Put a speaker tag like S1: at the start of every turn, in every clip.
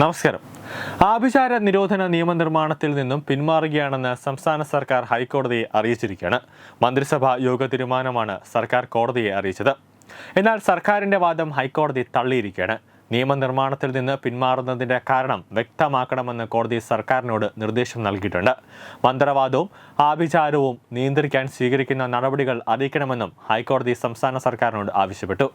S1: നമസ്കാരം. ആഭിചാര നിരോധന നിയമനിർമ്മാണത്തിൽ നിന്നും പിന്മാറുകയാണെന്ന് സംസ്ഥാന സർക്കാർ ഹൈക്കോടതിയെ അറിയിച്ചിരിക്കുകയാണ്. മന്ത്രിസഭാ യോഗ തീരുമാനമാണ് സർക്കാർ കോടതിയെ അറിയിച്ചത്. എന്നാൽ സർക്കാരിന്റെ വാദം ഹൈക്കോടതി തള്ളിയിരിക്കുകയാണ്. നിയമനിർമ്മാണത്തിൽ നിന്ന് പിന്മാറുന്നതിന്റെ കാരണം വ്യക്തമാക്കണമെന്ന് കോടതി സർക്കാരിനോട് നിർദ്ദേശം നൽകിയിട്ടുണ്ട്. മന്ത്രവാദവും ആഭിചാരവും നിയന്ത്രിക്കാൻ സ്വീകരിക്കുന്ന നടപടികൾ അറിയിക്കണമെന്നും ഹൈക്കോടതി സംസ്ഥാന സർക്കാരിനോട് ആവശ്യപ്പെട്ടു.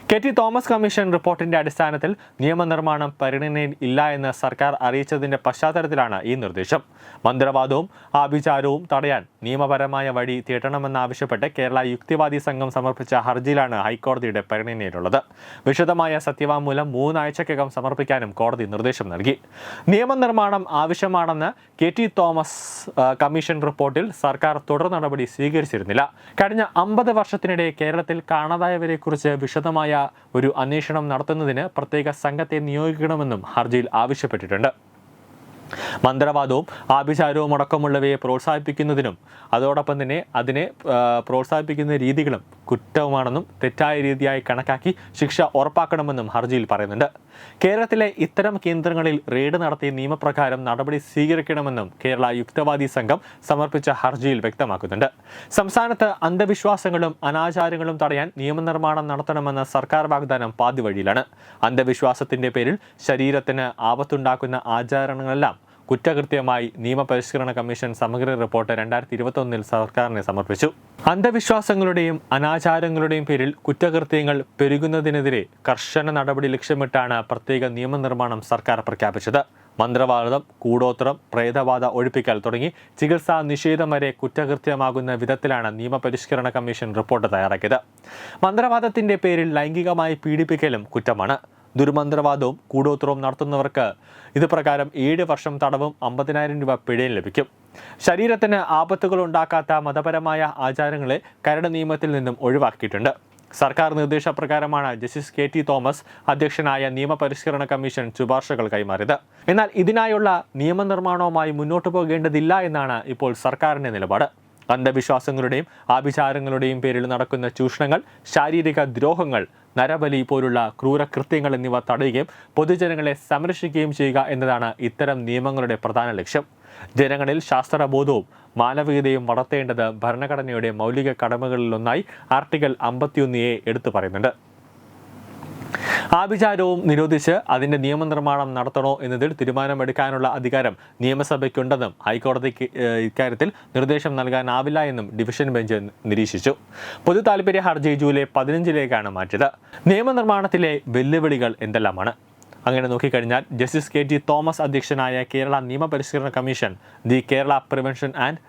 S1: കെ.ടി. തോമസ് കമ്മീഷൻ റിപ്പോർട്ടിന്റെ അടിസ്ഥാനത്തിൽ നിയമനിർമ്മാണം പരിഗണനയിൽ ഇല്ല എന്ന് സർക്കാർ അറിയിച്ചതിന്റെ പശ്ചാത്തലത്തിലാണ് ഈ നിർദ്ദേശം. മന്ത്രവാദവും ആഭിചാരവും തടയാൻ നിയമപരമായ വഴി തേടണമെന്നാവശ്യപ്പെട്ട് കേരള യുക്തിവാദി സംഘം സമർപ്പിച്ച ഹർജിയിലാണ് ഹൈക്കോടതിയുടെ പരിഗണനയിലുള്ളത്. വിശദമായ സത്യവാങ്മൂലം 3 ആഴ്ചക്കകം സമർപ്പിക്കാനും കോടതി നിർദ്ദേശം നൽകി. നിയമനിർമ്മാണം ആവശ്യമാണെന്ന് കെ.ടി. തോമസ് കമ്മീഷൻ റിപ്പോർട്ടിൽ സർക്കാർ തുടർ നടപടി സ്വീകരിച്ചിരുന്നില്ല. കഴിഞ്ഞ 50 വർഷത്തിനിടെ കേരളത്തിൽ കാണാതായവരെക്കുറിച്ച് വിശദമായ ഒരു അന്വേഷണം നടത്തുന്നതിന് പ്രത്യേക സംഘത്തെ നിയോഗിക്കണമെന്നും ഹർജിയിൽ ആവശ്യപ്പെട്ടിട്ടുണ്ട്. മന്ത്രവാദവും ആഭിചാരവും അടക്കമുള്ളവയെ പ്രോത്സാഹിപ്പിക്കുന്നതിനും അതോടൊപ്പം തന്നെ അതിനെ പ്രോത്സാഹിപ്പിക്കുന്ന രീതികളും കുറ്റവുമാണെന്നും തെറ്റായ രീതിയായി കണക്കാക്കി ശിക്ഷ ഉറപ്പാക്കണമെന്നും ഹർജിയിൽ പറയുന്നുണ്ട്. കേരളത്തിലെ ഇത്തരം കേന്ദ്രങ്ങളിൽ റെയ്ഡ് നടത്തി നിയമപ്രകാരം നടപടി സ്വീകരിക്കണമെന്നും കേരള യുക്തിവാദി സംഘം സമർപ്പിച്ച ഹർജിയിൽ വ്യക്തമാക്കുന്നുണ്ട്. സംസ്ഥാനത്ത് അന്ധവിശ്വാസങ്ങളും അനാചാരങ്ങളും തടയാൻ നിയമനിർമ്മാണം നടത്തണമെന്ന സർക്കാർ വാഗ്ദാനം പാതിവഴിയിലാണ്. അന്ധവിശ്വാസത്തിന്റെ പേരിൽ ശരീരത്തിന് ആപത്തുണ്ടാക്കുന്ന ആചാരങ്ങളെല്ലാം കുറ്റകൃത്യമായി നിയമപരിഷ്കരണ കമ്മീഷൻ സമഗ്ര റിപ്പോർട്ട് 2021 സർക്കാരിനെ സമർപ്പിച്ചു. അന്ധവിശ്വാസങ്ങളുടെയും അനാചാരങ്ങളുടെയും പേരിൽ കുറ്റകൃത്യങ്ങൾ പെരുകുന്നതിനെതിരെ കർശന നടപടി ലക്ഷ്യമിട്ടാണ് പ്രത്യേക നിയമനിർമ്മാണം സർക്കാർ പ്രഖ്യാപിച്ചത്. മന്ത്രവാദം, കൂടോത്രം, പ്രേതബാധ ഒഴിപ്പിക്കൽ തുടങ്ങി ചികിത്സാ നിഷേധം വരെ കുറ്റകൃത്യമാകുന്ന വിധത്തിലാണ് നിയമപരിഷ്കരണ കമ്മീഷൻ റിപ്പോർട്ട് തയ്യാറാക്കിയത്. മന്ത്രവാദത്തിന്റെ പേരിൽ ലൈംഗികമായി പീഡിപ്പിക്കലും കുറ്റമാണ്. ദുർമന്ത്രവാദവും കൂടോത്രവും നടത്തുന്നവർക്ക് ഇത് പ്രകാരം 7 വർഷം തടവും 50,000 രൂപ പിഴയും ലഭിക്കും. ശരീരത്തിന് ആപത്തുകൾ ഉണ്ടാക്കാത്ത മതപരമായ ആചാരങ്ങളെ കരട് നിയമത്തിൽ നിന്നും ഒഴിവാക്കിയിട്ടുണ്ട്. സർക്കാർ നിർദ്ദേശപ്രകാരമാണ് ജസ്റ്റിസ് കെ.ടി. തോമസ് അധ്യക്ഷനായ നിയമപരിഷ്കരണ കമ്മീഷൻ ശുപാർശകൾ കൈമാറിയത്. എന്നാൽ ഇതിനായുള്ള നിയമനിർമ്മാണവുമായി മുന്നോട്ടു പോകേണ്ടതില്ല എന്നാണ് ഇപ്പോൾ സർക്കാരിന്റെ നിലപാട്. അന്ധവിശ്വാസങ്ങളുടെയും ആഭിചാരങ്ങളുടെയും പേരിൽ നടക്കുന്ന ചൂഷണങ്ങൾ, ശാരീരിക ദ്രോഹങ്ങൾ, നരബലി പോലുള്ള ക്രൂരകൃത്യങ്ങൾ എന്നിവ തടയുകയും പൊതുജനങ്ങളെ സംരക്ഷിക്കുകയും ചെയ്യുക എന്നതാണ് ഇത്തരം നിയമങ്ങളുടെ പ്രധാന ലക്ഷ്യം. ജനങ്ങളിൽ ശാസ്ത്രബോധവും മാനവികതയും വളർത്തേണ്ടത് ഭരണഘടനയുടെ മൗലിക കടമകളിലൊന്നായി ആർട്ടിക്കിൾ 51A എടുത്തു പറയുന്നുണ്ട്. ആഭിചാരവും നിരോധിച്ച് അതിന്റെ നിയമനിർമ്മാണം നടത്തണോ എന്നതിൽ തീരുമാനമെടുക്കാനുള്ള അധികാരം നിയമസഭയ്ക്കുണ്ടെന്നും ഹൈക്കോടതിക്ക് ഇക്കാര്യത്തിൽ നിർദ്ദേശം നൽകാനാവില്ല എന്നും ഡിവിഷൻ ബെഞ്ച് നിരീക്ഷിച്ചു. പൊതു താൽപര്യ ഹർജി ജൂലൈ 15 മാറ്റിയത്. നിയമനിർമ്മാണത്തിലെ വെല്ലുവിളികൾ എന്തെല്ലാമാണ്? അങ്ങനെ നോക്കിക്കഴിഞ്ഞാൽ ജസ്റ്റിസ് കെ.ടി. തോമസ് അധ്യക്ഷനായ കേരള നിയമപരിഷ്കരണ commission the Kerala prevention and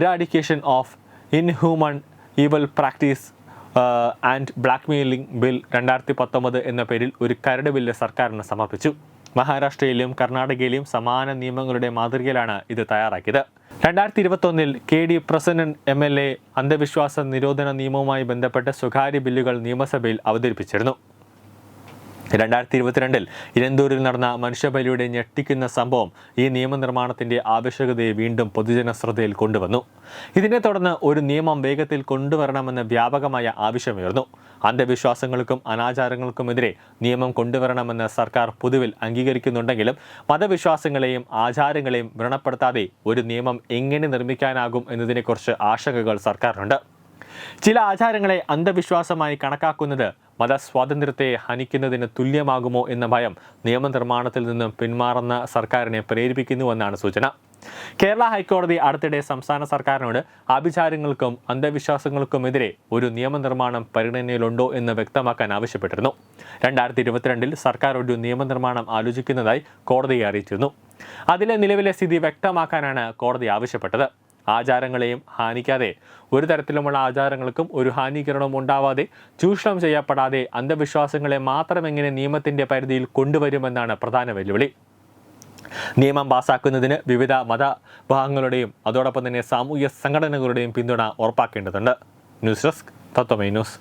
S1: eradication of inhuman evil practice and blackmailing bill 2019 എന്ന പേരിൽ ഒരു കരട് ബില്ല് സർക്കാരിന് സമർപ്പിച്ചു. മഹാരാഷ്ട്രയിലും കർണാടകയിലും സമാന നിയമങ്ങളുടെ മാതൃകയിലാണ് ഇത് തയ്യാറാക്കിയത്. 2021 കെ.ഡി. പ്രസന്നൻ MLA അന്ധവിശ്വാസ നിരോധന നിയമവുമായി ബന്ധപ്പെട്ട് സ്വകാര്യ ബില്ലുകൾ നിയമസഭയിൽ അവതരിപ്പിച്ചിരുന്നു. 2022 ഇലന്തൂരിൽ നടന്ന മനുഷ്യബലിയുടെ ഞെട്ടിക്കുന്ന സംഭവം ഈ നിയമനിർമ്മാണത്തിന്റെ ആവശ്യകതയെ വീണ്ടും പൊതുജന ശ്രദ്ധയിൽ കൊണ്ടുവന്നു. ഇതിനെ തുടർന്ന് ഒരു നിയമം വേഗത്തിൽ കൊണ്ടുവരണമെന്ന് വ്യാപകമായ ആവശ്യമുയർന്നു. അന്ധവിശ്വാസങ്ങൾക്കും അനാചാരങ്ങൾക്കുമെതിരെ നിയമം കൊണ്ടുവരണമെന്ന് സർക്കാർ പൊതുവിൽ അംഗീകരിക്കുന്നുണ്ടെങ്കിലും മതവിശ്വാസങ്ങളെയും ആചാരങ്ങളെയും വ്രണപ്പെടുത്താതെ ഒരു നിയമം എങ്ങനെ നിർമ്മിക്കാനാകും എന്നതിനെക്കുറിച്ച് ആശങ്കകൾ സർക്കാരിനുണ്ട്. ചില ആചാരങ്ങളെ അന്ധവിശ്വാസമായി കണക്കാക്കുന്നത് മതസ്വാതന്ത്ര്യത്തെ ഹനിക്കുന്നതിന് തുല്യമാകുമോ എന്ന ഭയം നിയമനിർമ്മാണത്തിൽ നിന്നും പിന്മാറുന്ന സർക്കാരിനെ പ്രേരിപ്പിക്കുന്നുവെന്നാണ് സൂചന. കേരള ഹൈക്കോടതി അടുത്തിടെ സംസ്ഥാന സർക്കാരിനോട് ആഭിചാരങ്ങൾക്കും അന്ധവിശ്വാസങ്ങൾക്കുമെതിരെ ഒരു നിയമനിർമ്മാണം പരിഗണനയിലുണ്ടോ എന്ന് വ്യക്തമാക്കാൻ ആവശ്യപ്പെട്ടിരുന്നു. 2022 സർക്കാർ ഒരു നിയമനിർമ്മാണം ആലോചിക്കുന്നതായി കോടതിയെ അറിയിച്ചിരുന്നു. അതിലെ നിലവിലെ സ്ഥിതി വ്യക്തമാക്കാനാണ് കോടതി ആവശ്യപ്പെട്ടത്. ആചാരങ്ങളെയും ഹാനിക്കാതെ, ഒരു തരത്തിലുമുള്ള ആചാരങ്ങൾക്കും ഒരു ഹാനികരണവും ഉണ്ടാവാതെ, ചൂഷണം ചെയ്യപ്പെടാതെ അന്ധവിശ്വാസങ്ങളെ മാത്രം എങ്ങനെ നിയമത്തിന്റെ പരിധിയിൽ കൊണ്ടുവരുമെന്നാണ് പ്രധാന വെല്ലുവിളി. നിയമം പാസാക്കുന്നതിന് വിവിധ മതഭാഗങ്ങളുടെയും അതോടൊപ്പം തന്നെ സാമൂഹ്യ സംഘടനകളുടെയും പിന്തുണ ഉറപ്പാക്കേണ്ടതുണ്ട്. ന്യൂസ് ഡെസ്ക് തത്വമൈ ന്യൂസ്.